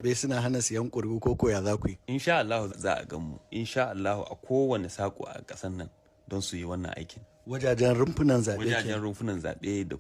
Bai suna hana siyan ƙuri'u ko koya za ku yi. Insha Allah za a gan mu. Insha Allah a kowane sako a ƙasar nan don su yi wannan aikin. Wajajen rumfunan zaɓe. Wajajen rumfunan zaɓe da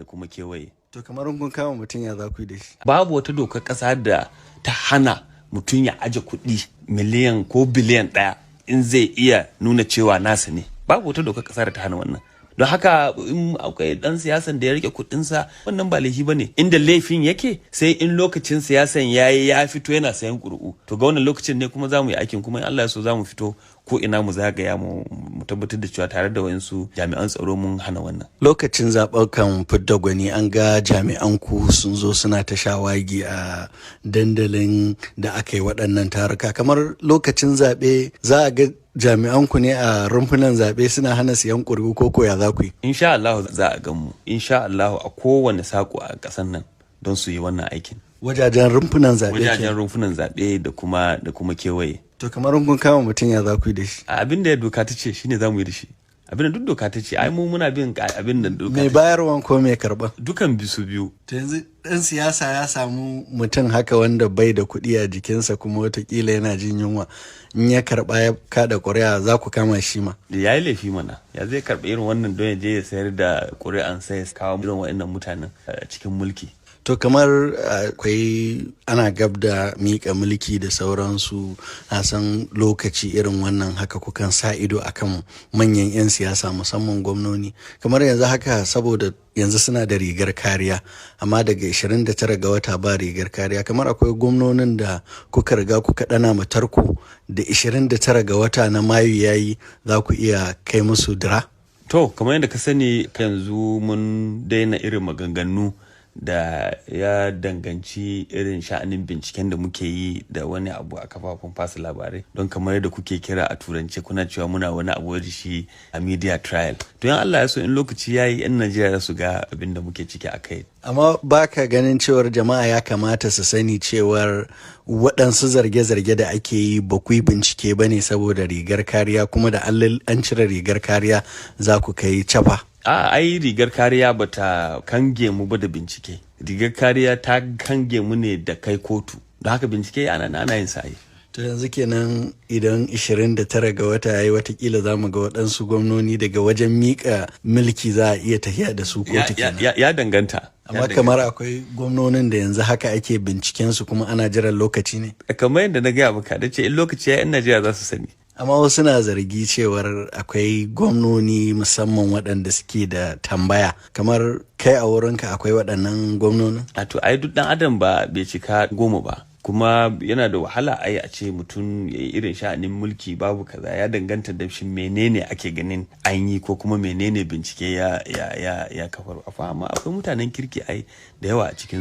kuma kewaye. To kamar kun kama mutum ya za ku yi da shi. Babu wata dokar ƙasa da ta hana mutum ya aje kuɗi miliyan ko biliyan 1 in zai iya nuna cewa nasa ne. Babu wata dokar ƙasa da ta hana wannan. Don haka in akwai dan siyasan da ya rike kudinsa wannan ba laifi bane. Inda laifin yake sai in lokacin siyasan yayi ya fito yana sayan ƙuri'u. To ga wannan lokacin ne kuma zamu yi aikin, kuma in Allah ya so zamu fito ko ina mu zagaya mu tabbatar da cewa tare da wayansu jami'an tsaro mun hana wannan. Lokacin zaɓukan fidda gwani an ga jami'an ku sun zo suna ta shawagi a dandalin da aka yi waɗannan taruka. Kamar lokacin zaɓe za a ga jami'an ku ne a rumfunan zaɓe suna hana siyan ƙuri'u ko koya za ku yi. Insha Allah za a gan mu. Insha Allah a kowane sako a ƙasar nan don su yi wannan aikin. Wajajen rumfunan zaɓe. Wajajen rumfunan zaɓe da kuma kewaye. To kamar kun kama mutum ya za ku yi da shi. Abin da doka ta ce shine za mu yi da shi. Abin da duk doka ta ce ai mu muna bin abin da doka. Mai bayarwan ko mai karɓa? Dukan bisu biyu. To yanzu ɗan siyasa ya samu mutum haka wanda bai da kuɗi a jikinsa kuma watakila yana jin yunwa, in ya karɓa ya kada ƙuri'a za ku kama shi ma. Ya yi laifi mana, ya zai karɓi irin wannan don ya je ya sayar da ƙuri'an sai ya kawo irin waɗannan mutanen cikin mulki. To kamar akwai ana gab da miƙa mulki da sauransu, na san lokaci irin wannan haka kukan sa ido akan manyan 'yan siyasa musamman gwamnoni. Kamar yanzu haka saboda yanzu suna da rigar kariya, amma daga 29 ga wata ba rigar kariya. Kamar akwai gwamnonin da kuka riga kuka ɗana matarku da 29 ga wata na Mayu yayi za ku iya kai musu dira? To kamar yadda ka sani yanzu mun daina irin maganganu da ya danganci irin sha'anin binciken da muke yi da wani abu a kafafen fasa labarai, don kamar yadda kuke kira a turance kuna cewa muna wani abu da shi a media trial. To yan Allah ya so in lokaci yayi 'yan Najeriya su ga abin da muke ciki a kai. Amma baka ganin cewar jama'a ya kamata su sani cewar waɗansu zarge-zarge da ake yi ba ku yi bincike ba ne saboda rigar kariya, kuma da an cire rigar kariya za ku kai cafa? Ai rigar kariya ba ta kange mu ba da bincike. Rigar kariya ta kange mu ne da kai kotu. Don haka bincike ana yin sa. To yanzu kenan idan 29 ga wata yayi watakila za mu ga waɗansu gwamnoni daga wajen miƙa mulki za a iya tafiya da su kotu kenan. Ya danganta. Amma kamar akwai gwamnonin da yanzu haka ake binciken su kuma ana jiran lokaci ne. Kamar yadda na gaya maka da ce in lokaci ya 'yan Najeriya za su sani. Amma wasu na zargi cewar akwai gwamnoni musamman waɗanda suke da tambaya. Kamar kai a wurinka akwai waɗannan gwamnonin? To ai duk ɗan adam bai cika 10 ba. Kuma yana da wahala a ce mutum ya yi irin sha'anin mulki babu kaza. Ya danganta da shi menene ake ganin an yi ko kuma menene bincike ya kafar. Amma akwai mutanen kirki da yawa a cikin